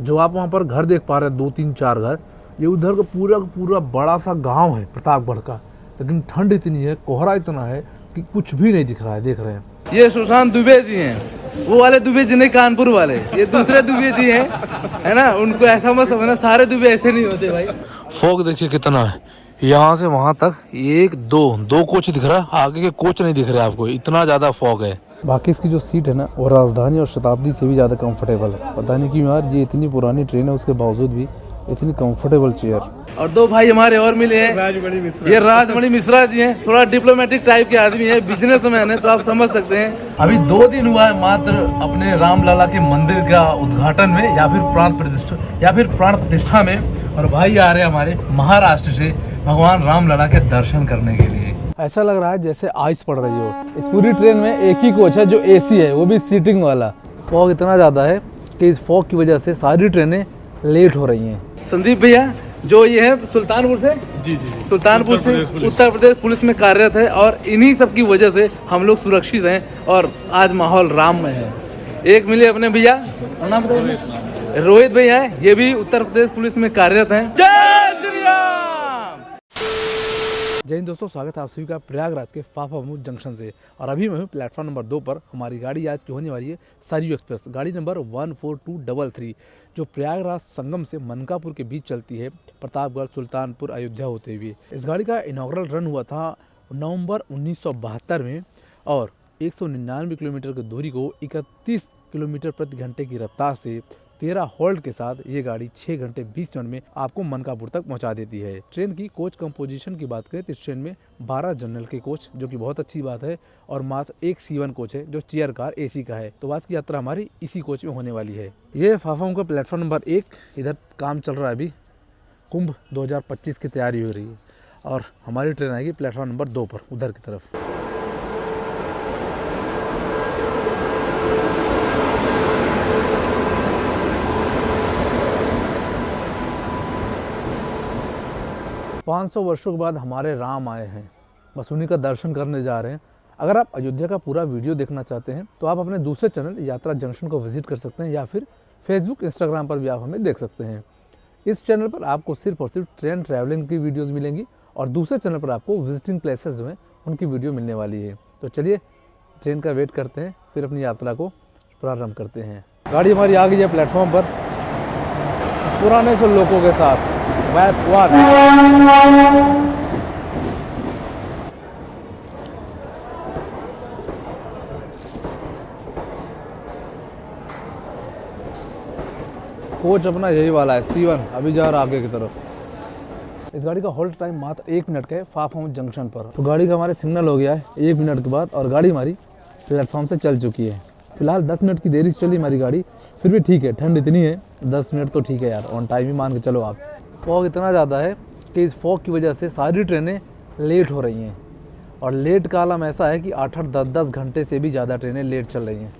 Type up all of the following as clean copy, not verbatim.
जो आप वहाँ पर घर देख पा रहे हैं, 2-3-4 घर, ये उधर का पूरा बड़ा सा गांव है प्रतापगढ़ का। लेकिन ठंड इतनी है, कोहरा इतना है कि कुछ भी नहीं दिख रहा है। देख रहे हैं, ये सुशांत दुबे जी हैं, वो वाले दुबे जी नहीं, कानपुर वाले, ये दूसरे दुबे जी हैं, है ना। उनको ऐसा मत समझना, सारे दुबे ऐसे नहीं होते भाई। फॉग देखिए कितना है, यहाँ से वहाँ तक 1-2 कोच दिख रहा है, आगे के कोच नहीं दिख रहे आपको, इतना ज़्यादा फॉग है। बाकी इसकी जो सीट है ना, वो राजधानी और शताब्दी से भी ज़्यादा कंफर्टेबल है। पता नहीं क्यों यार, ये इतनी पुरानी ट्रेन है, उसके बावजूद भी इतनी कंफर्टेबल चेयर। और दो भाई हमारे और मिले हैं, ये राजमणि मिश्रा जी हैं, थोड़ा डिप्लोमेटिक टाइप के आदमी हैं, बिजनेसमैन है, तो आप समझ सकते हैं। अभी 2 दिन हुआ है मात्र अपने रामलला के मंदिर का उद्घाटन में या फिर प्राण प्रतिष्ठा में, और भाई आ रहे हैं हमारे महाराष्ट्र से भगवान रामलला के दर्शन करने के लिए। ऐसा लग रहा है जैसे आइस पड़ रही हो। इस पूरी ट्रेन में एक ही कोच है जो एसी है, वो भी सीटिंग वाला। फॉग इतना ज़्यादा है कि इस फॉग की वजह से सारी ट्रेनें लेट हो रही हैं। संदीप भैया जो ये है सुल्तानपुर से, जी सुल्तानपुर से उत्तर प्रदेश पुलिस में कार्यरत है, और इन्हीं सब की वजह से हम लोग सुरक्षित हैं और आज माहौल राम में है। एक मिले अपने भैया, नाम बताइए। रोहित भैया है, ये भी उत्तर प्रदेश पुलिस में कार्यरत हैं। जय श्री राम। जय हिंद दोस्तों, स्वागत है आप सभी का प्रयागराज के फाफामऊ जंक्शन से। और अभी मैं हूँ प्लेटफॉर्म नंबर 2 पर। हमारी गाड़ी आज की होने वाली है सरयू एक्सप्रेस, गाड़ी नंबर 14233, जो प्रयागराज संगम से मनकापुर के बीच चलती है, प्रतापगढ़, सुल्तानपुर, अयोध्या होते हुए। इस गाड़ी का इनॉग्रल रन हुआ था नवंबर 1972 में, और 199 किलोमीटर की दूरी को 31 किलोमीटर प्रति घंटे की रफ्तार से 13 हॉल्ट के साथ ये गाड़ी 6 घंटे 20 मिनट में आपको मनकापुर तक पहुंचा देती है। ट्रेन की कोच कंपोजिशन की बात करें तो इस ट्रेन में 12 जनरल के कोच, जो कि बहुत अच्छी बात है, और मात्र एक C1 कोच है जो चेयर कार एसी का है। तो आज की यात्रा हमारी इसी कोच में होने वाली है। ये फाफामऊ का प्लेटफॉर्म नंबर 1, इधर काम चल रहा है अभी, कुंभ 2025 की तैयारी हो रही है, और हमारी ट्रेन आएगी प्लेटफॉर्म नंबर 2 पर, उधर की तरफ। 500 वर्षों के बाद हमारे राम आए हैं, बस उन्हीं का दर्शन करने जा रहे हैं। अगर आप अयोध्या का पूरा वीडियो देखना चाहते हैं तो आप अपने दूसरे चैनल यात्रा जंक्शन को विजिट कर सकते हैं, या फिर फेसबुक, इंस्टाग्राम पर भी आप हमें देख सकते हैं। इस चैनल पर आपको सिर्फ और सिर्फ ट्रेन ट्रैवलिंग की वीडियोज़ मिलेंगी, और दूसरे चैनल पर आपको विजिटिंग प्लेसेस जो हैं उनकी वीडियो मिलने वाली है। तो चलिए ट्रेन का वेट करते हैं, फिर अपनी यात्रा को प्रारंभ करते हैं। गाड़ी हमारी आ गई है प्लेटफॉर्म पर, पुराने से लोगों के साथ। कोच अपना यही वाला है, C1, अभी जा रहा आगे की तरफ। इस गाड़ी का होल्ड टाइम मात्र 1 मिनट का है फाफामऊ जंक्शन पर। तो गाड़ी का हमारे सिग्नल हो गया है 1 मिनट के बाद, और गाड़ी हमारी प्लेटफॉर्म से चल चुकी है। फिलहाल 10 मिनट की देरी से चली हमारी गाड़ी, फिर भी ठीक है, ठंड इतनी है, 10 मिनट तो ठीक है यार, ऑन टाइम ही मान के चलो आप। फॉग इतना ज़्यादा है कि इस फॉग की वजह से सारी ट्रेनें लेट हो रही हैं, और लेट का आलम ऐसा है कि 8-8, 10-10 घंटे से भी ज़्यादा ट्रेनें लेट चल रही हैं।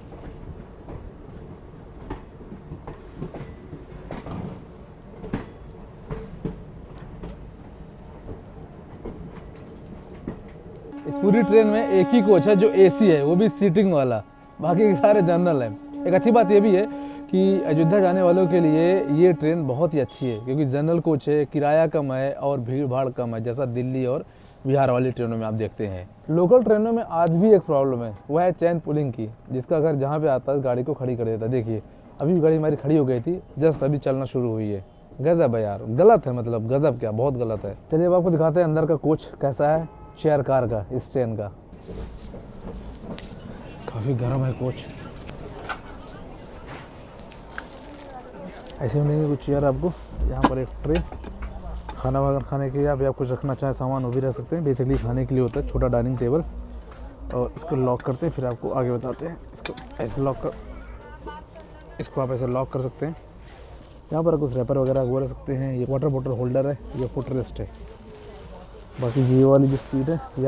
इस पूरी ट्रेन में एक ही कोच है जो एसी है, वो भी सीटिंग वाला, बाकी के सारे जनरल हैं। एक अच्छी बात ये भी है कि अयोध्या जाने वालों के लिए ये ट्रेन बहुत ही अच्छी है, क्योंकि जनरल कोच है, किराया कम है और भीड़ भाड़ कम है, जैसा दिल्ली और बिहार वाली ट्रेनों में आप देखते हैं। लोकल ट्रेनों में आज भी एक प्रॉब्लम है, वह है चैन पुलिंग की, जिसका घर जहाँ पे आता है गाड़ी को खड़ी कर देता है। देखिए अभी गाड़ी हमारी खड़ी हो गई थी, जस्ट अभी चलना शुरू हुई है। गजब है यार, गलत है, मतलब गजब क्या, बहुत गलत है। चलिए अब आपको दिखाते हैं अंदर का कोच कैसा है, चेयर कार का, इस ट्रेन का। काफ़ी गर्म है कोच। ऐसे मिलेंगे कुछ चेयर आपको, यहाँ पर एक ट्रे, खाना वगैरह खाने के लिए, या आप कुछ रखना चाहें सामान वो भी रह सकते हैं। बेसिकली खाने के लिए होता है छोटा डाइनिंग टेबल, और इसको लॉक करते हैं, फिर आपको आगे बताते हैं। इसको ऐसे इसको आप ऐसे लॉक कर सकते हैं। यहाँ पर कुछ रैपर वगैरह वो रह सकते हैं। ये वाटर बॉटल होल्डर है, ये फुट रेस्ट है। बाकी ये वाली जो सीट है ये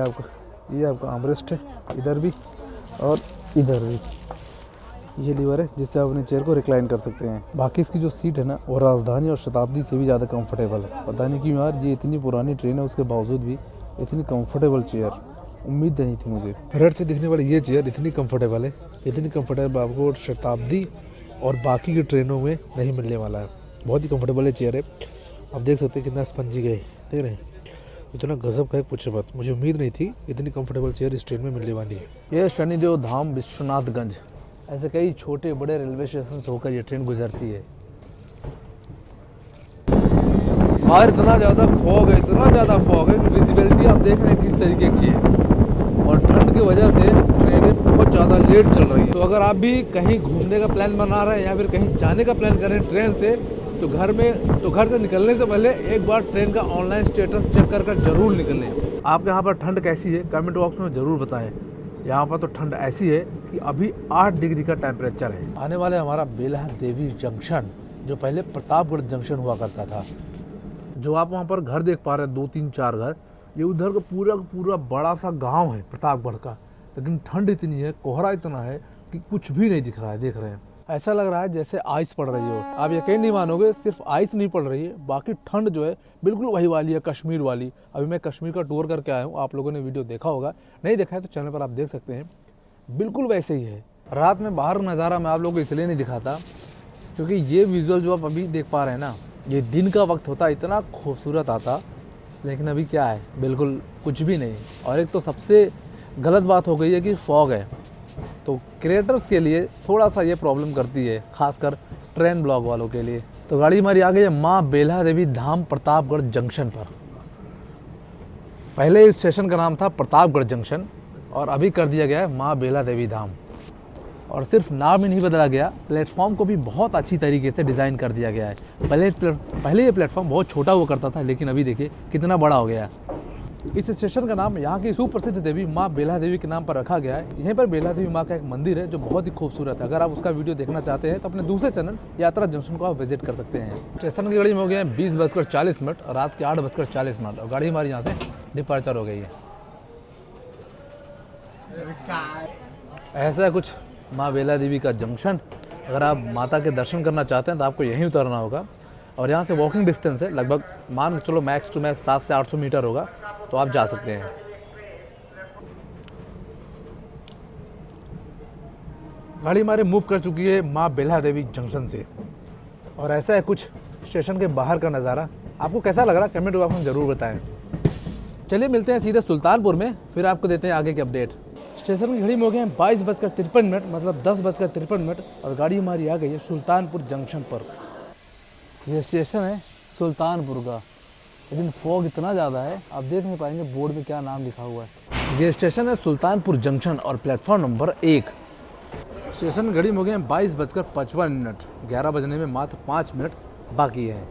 आपका आर्मरेस्ट है, इधर भी और इधर भी। ये लीवर है जिससे आप अपने चेयर को रिक्लाइन कर सकते हैं। बाकी इसकी जो सीट है ना, वो राजधानी और शताब्दी से भी ज़्यादा कंफर्टेबल है। पता नहीं क्यों यार, ये इतनी पुरानी ट्रेन है, उसके बावजूद भी इतनी कंफर्टेबल चेयर उम्मीद नहीं थी मुझे। रेड से दिखने वाली ये चेयर इतनी कंफर्टेबल है, इतनी कंफर्टेबल आपको शताब्दी और बाकी की ट्रेनों में नहीं मिलने वाला है। बहुत ही कंफर्टेबल है चेयर है, आप देख सकते हैं कितना स्पंजी है, देख रहे हैं इतना गजब का है, पूछो मत। मुझे उम्मीद नहीं थी इतनी कंफर्टेबल चेयर इस ट्रेन में मिलने वाली है। ये शनिदेव धाम विश्वनाथगंज, ऐसे कई छोटे बड़े रेलवे स्टेशन से होकर ये ट्रेन गुजरती है। बाहर इतना ज़्यादा फॉग है, इतना ज़्यादा फॉग है कि विजिबिलिटी आप देख रहे हैं किस तरीके की है, और ठंड की वजह से ट्रेनें बहुत ज़्यादा लेट चल रही है। तो अगर आप भी कहीं घूमने का प्लान बना रहे हैं या फिर कहीं जाने का प्लान कर रहे हैं ट्रेन से, तो घर से निकलने से पहले एक बार ट्रेन का ऑनलाइन स्टेटस चेक कर ज़रूर निकलें। आपके यहाँ पर ठंड कैसी है कमेंट बॉक्स में ज़रूर बताएं। यहाँ पर तो ठंड ऐसी है कि अभी 8 डिग्री का टेम्परेचर है। आने वाले हमारा बेल्हा देवी जंक्शन, जो पहले प्रतापगढ़ जंक्शन हुआ करता था, जो आप वहाँ पर घर देख पा रहे हैं 2 3 4 घर, ये उधर का पूरा बड़ा सा गांव है प्रतापगढ़ का। लेकिन ठंड इतनी है, कोहरा इतना है कि कुछ भी नहीं दिख रहा है। देख रहे हैं ऐसा लग रहा है जैसे आइस पड़ रही हो। आप यकीन नहीं मानोगे, सिर्फ आइस नहीं पड़ रही है, बाकी ठंड जो है बिल्कुल वही वाली है, कश्मीर वाली। अभी मैं कश्मीर का टूर करके आया हूँ, आप लोगों ने वीडियो देखा होगा, नहीं देखा है तो चैनल पर आप देख सकते हैं, बिल्कुल वैसे ही है। रात में बाहर नज़ारा मैं आप लोगों को इसलिए नहीं दिखाता क्योंकि ये विजुअल जो आप अभी देख पा रहे हैं ना, ये दिन का वक्त होता इतना खूबसूरत आता, लेकिन अभी क्या है, बिल्कुल कुछ भी नहीं। और एक तो सबसे गलत बात हो गई है कि फॉग है, तो क्रिएटर्स के लिए थोड़ा सा ये प्रॉब्लम करती है, खासकर ट्रेन ब्लॉग वालों के लिए। तो गाड़ी हमारी आ गई है माँ बेल्हा देवी धाम प्रतापगढ़ जंक्शन पर। पहले इस स्टेशन का नाम था प्रतापगढ़ जंक्शन और अभी कर दिया गया है माँ बेल्हा देवी धाम। और सिर्फ नाम ही नहीं बदला गया, प्लेटफॉर्म को भी बहुत अच्छी तरीके से डिज़ाइन कर दिया गया है। पहले ये प्लेटफॉर्म बहुत छोटा हुआ करता था, लेकिन अभी देखिए कितना बड़ा हो गया है। इस स्टेशन का नाम यहाँ की सुप्रसिद्ध देवी माँ बेल्हा देवी के नाम पर रखा गया है। यहीं पर बेल्हा देवी माँ का एक मंदिर है जो बहुत ही खूबसूरत है। अगर आप उसका वीडियो देखना चाहते हैं तो अपने दूसरे चैनल यात्रा जंक्शन को आप विजिट कर सकते हैं। स्टेशन की गाड़ी में हो गया है 20:40 रात के 8:40 और गाड़ी हमारी यहाँ से डिपार्चर हो गई है। ऐसा कुछ माँ बेल्हा देवी का जंक्शन। अगर आप माता के दर्शन करना चाहते हैं तो आपको यहीं उतरना होगा, और यहाँ से वॉकिंग डिस्टेंस है, लगभग मान चलो मैक्स टू मैक्स 700 से 800 मीटर होगा, तो आप जा सकते हैं। गाड़ी हमारे मूव कर चुकी है माँ बेल्हा देवी जंक्शन से, और ऐसा है कुछ स्टेशन के बाहर का नज़ारा। आपको कैसा लग रहा है कमेंट बॉक्स में ज़रूर बताएं। चलिए मिलते हैं सीधे सुल्तानपुर में, फिर आपको देते हैं आगे की अपडेट। स्टेशन की घड़ी में हो गए हैं 22:53, मतलब 10:53, और गाड़ी हमारी आ गई है सुल्तानपुर जंक्शन पर। ये स्टेशन है सुल्तानपुर का, लेकिन फॉग इतना ज़्यादा है आप देख नहीं पाएंगे बोर्ड में क्या नाम लिखा हुआ है। ये स्टेशन है सुल्तानपुर जंक्शन और प्लेटफॉर्म नंबर 1। स्टेशन घड़ी में हो गए हैं 22:55, 11 बजने में मात्र 5 मिनट बाकी है।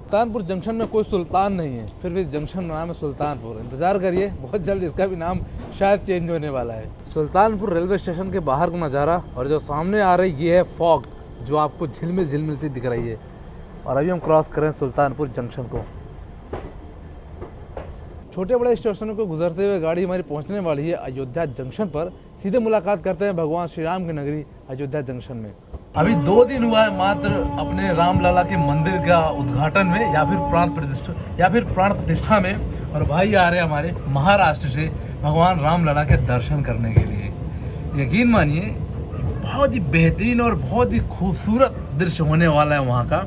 सुल्तानपुर जंक्शन में कोई सुल्तान नहीं है, फिर भी इस जंक्शन का नाम है सुल्तानपुर। इंतज़ार करिए, बहुत जल्द इसका भी नाम शायद चेंज होने वाला है। सुल्तानपुर रेलवे स्टेशन के बाहर का नज़ारा, और जो सामने आ रही ये है फॉग जो आपको झिलमिल सी दिख रही है। और अभी हम क्रॉस करें सुल्तानपुर जंक्शन को। छोटे बड़े स्टेशनों को गुजरते हुए गाड़ी हमारी पहुंचने वाली है अयोध्या जंक्शन पर। सीधे मुलाकात करते हैं भगवान श्री राम की नगरी अयोध्या जंक्शन में। अभी 2 दिन हुआ है मात्र अपने रामलला के मंदिर का उद्घाटन में या फिर प्राण प्रतिष्ठा में, और भाई आ रहे हैं हमारे महाराष्ट्र से भगवान रामलला के दर्शन करने के लिए। यकीन मानिए बहुत ही बेहतरीन और बहुत ही खूबसूरत दृश्य होने वाला है वहाँ का।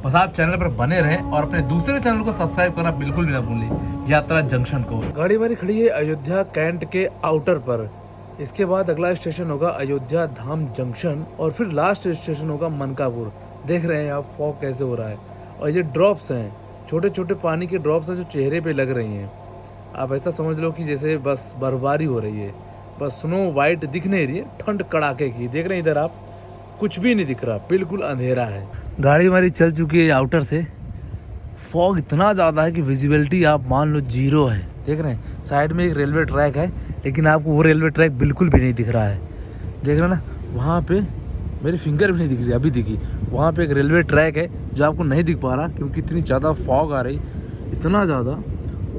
बस आप चैनल पर बने रहें और अपने दूसरे चैनल को सब्सक्राइब करना बिल्कुल भी ना भूलें, यात्रा जंक्शन को। गाड़ी हमारी खड़ी है अयोध्या कैंट के आउटर पर। इसके बाद अगला स्टेशन होगा अयोध्या धाम जंक्शन, और फिर लास्ट स्टेशन होगा मनकापुर। देख रहे हैं आप फॉग कैसे हो रहा है, और ये ड्रॉप्स हैं, छोटे छोटे पानी के ड्रॉप्स हैं जो चेहरे पे लग रही हैं। आप ऐसा समझ लो कि जैसे बस बर्फबारी हो रही है, बस स्नो वाइट दिख नहीं रही है, ठंड कड़ाके की। देख रहे हैं इधर आप, कुछ भी नहीं दिख रहा, बिल्कुल अंधेरा है। गाड़ी हमारी चल चुकी है आउटर से। फॉग इतना ज़्यादा है कि विजिबिलिटी आप मान लो 0 है। देख रहे हैं साइड में एक रेलवे ट्रैक है, लेकिन आपको वो रेलवे ट्रैक बिल्कुल भी नहीं दिख रहा है। देख रहे हैं ना, वहाँ पे मेरी फिंगर भी नहीं दिख रही, अभी दिखी। वहाँ पे एक रेलवे ट्रैक है जो आपको नहीं दिख पा रहा क्योंकि इतनी ज़्यादा फॉग आ रही, इतना ज़्यादा।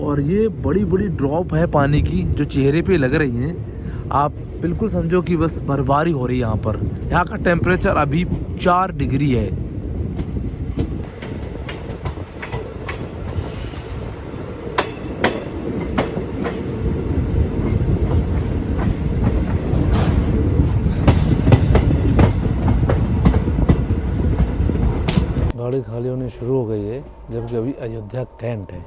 और ये बड़ी बड़ी ड्रॉप है पानी की जो चेहरे पे लग रही हैं। आप बिल्कुल समझो कि बस बर्फबारी हो रही है यहाँ पर। यहाँ का टेम्परेचर अभी 4 डिग्री है। गाड़ी खाली होनी शुरू हो गई है, जबकि अभी अयोध्या कैंट है।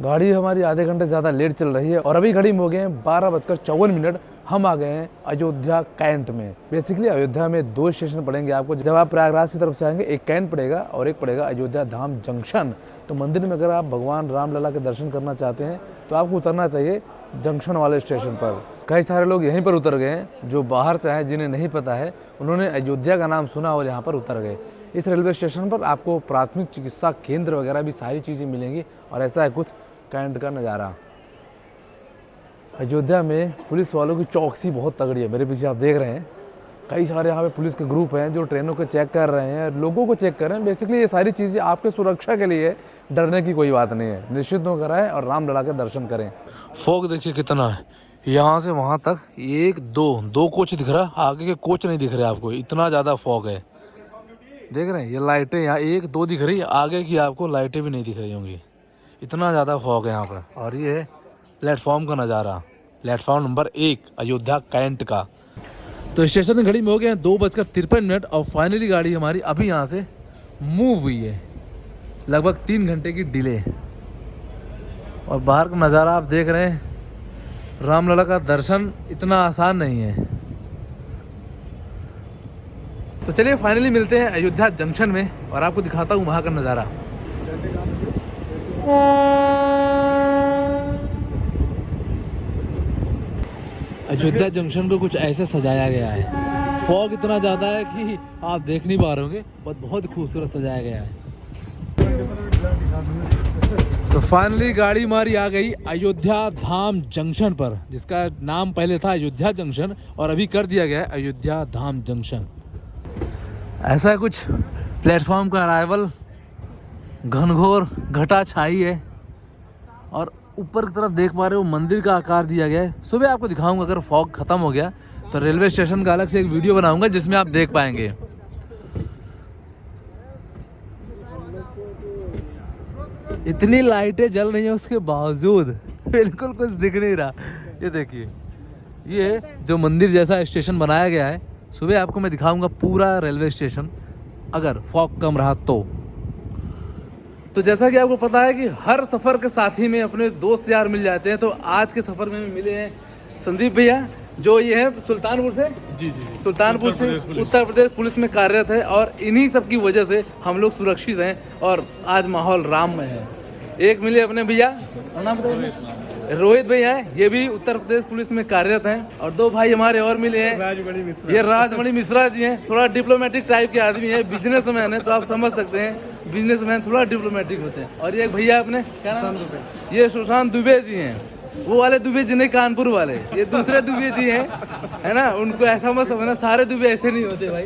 गाड़ी हमारी आधे घंटे से ज़्यादा लेट चल रही है और अभी घड़ी में हो गए हैं 12:54। हम आ गए हैं अयोध्या कैंट में। बेसिकली अयोध्या में 2 स्टेशन पड़ेंगे आपको। जब आप प्रयागराज की तरफ से आएंगे, एक कैंट पड़ेगा और एक पड़ेगा अयोध्या धाम जंक्शन। तो मंदिर में अगर आप भगवान रामलला के दर्शन करना चाहते हैं तो आपको उतरना चाहिए जंक्शन वाले स्टेशन पर। कई सारे लोग यहीं पर उतर गए हैं, जो बाहर से आए, जिन्हें नहीं पता है, उन्होंने अयोध्या का नाम सुना और यहाँ पर उतर गए। इस रेलवे स्टेशन पर आपको प्राथमिक चिकित्सा केंद्र वगैरह भी सारी चीज़ें मिलेंगी और ऐसा है कुछ कैंट का नज़ारा। अयोध्या में पुलिस वालों की चौकसी बहुत तगड़ी है। मेरे पीछे आप देख रहे हैं कई सारे यहाँ पे पुलिस के ग्रुप हैं जो ट्रेनों को चेक कर रहे हैं, लोगों को चेक कर रहे हैं। बेसिकली ये सारी चीज़ें आपके सुरक्षा के लिए, डरने की कोई बात नहीं है। निश्चित हो कराएं और रामलला के दर्शन करें। फॉग देखिए कितना है, यहाँ से वहाँ तक 1 2 कोच दिख रहा है, आगे के कोच नहीं दिख रहे आपको, इतना ज़्यादा फॉग है। देख रहे हैं ये लाइटें यहाँ 1 2 दिख रही है, आगे की आपको लाइटें भी नहीं दिख रही होंगी, इतना ज़्यादा फॉग है यहाँ पर। और ये है प्लेटफॉर्म का नज़ारा, प्लेटफॉर्म नंबर 1 अयोध्या कैंट का। तो स्टेशन में घड़ी में हो गए हैं 2:53 और फाइनली गाड़ी हमारी अभी यहाँ से मूव हुई है, लगभग 3 घंटे की डिले। और बाहर का नज़ारा आप देख रहे हैं, रामलला का दर्शन इतना आसान नहीं है। तो चलिए फाइनली मिलते हैं अयोध्या जंक्शन में और आपको दिखाता हूँ वहाँ का नज़ारा। अयोध्या जंक्शन को कुछ ऐसे सजाया गया है, फॉग इतना ज़्यादा है कि आप देख नहीं पा रहे होंगे, बहुत खूबसूरत सजाया गया है। तो फाइनली गाड़ी हमारी आ गई अयोध्या धाम जंक्शन पर, जिसका नाम पहले था अयोध्या जंक्शन और अभी कर दिया गया है अयोध्या धाम जंक्शन। ऐसा कुछ प्लेटफॉर्म का अराइवल, घनघोर घटा छाई है और ऊपर की तरफ देख पा रहे हो मंदिर का आकार दिया गया है। सुबह आपको दिखाऊंगा, अगर फॉग खत्म हो गया तो रेलवे स्टेशन का अलग से एक वीडियो बनाऊंगा जिसमें आप देख पाएंगे। इतनी लाइटें जल रही हैं उसके बावजूद बिल्कुल कुछ दिख नहीं रहा। ये देखिए, ये जो मंदिर जैसा स्टेशन बनाया गया है, सुबह आपको मैं दिखाऊंगा पूरा रेलवे स्टेशन अगर फॉग कम रहा तो जैसा कि आपको पता है कि हर सफ़र के साथी में अपने दोस्त यार मिल जाते हैं। तो आज के सफ़र में मिले हैं संदीप भैया, जो ये है सुल्तानपुर से। जी, सुल्तानपुर से उत्तर प्रदेश पुलिस में कार्यरत है और इन्हीं सब की वजह से हम लोग सुरक्षित हैं और आज माहौल राममय है। एक मिले अपने भैया, नाम बताइए। रोहित भैया हैं, ये भी उत्तर प्रदेश पुलिस में कार्यरत हैं। और 2 भाई हमारे और मिले हैं, ये राजमणि मिश्रा जी हैं, थोड़ा डिप्लोमेटिक टाइप के आदमी हैं, बिजनेसमैन है, तो आप समझ सकते हैं बिजनेसमैन थोड़ा डिप्लोमेटिक होते हैं। और ये एक भैया अपने क्या नाम, ये सुशांत दुबे जी हैं, वो वाले दुबे जी नहीं, कानपुर वाले, ये दूसरे दुबे जी हैं, है ना, उनको ऐसा मत समझना, सारे दुबे ऐसे नहीं होते भाई।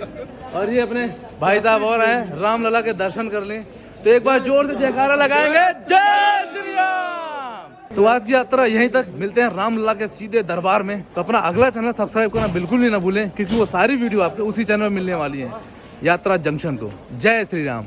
और ये अपने भाई साहब और हैं, रामलला के दर्शन कर लें तो एक बार जोर से जयकारा लगाएंगे, जय श्री राम। तो आज की यात्रा यहीं तक, मिलते हैं रामलला के सीधे दरबार में। तो अपना अगला चैनल सब्सक्राइब करना बिल्कुल भी ना भूलें, क्योंकि वो सारी वीडियो आपको उसी चैनल में मिलने वाली है, यात्रा जंक्शन को। जय श्री राम।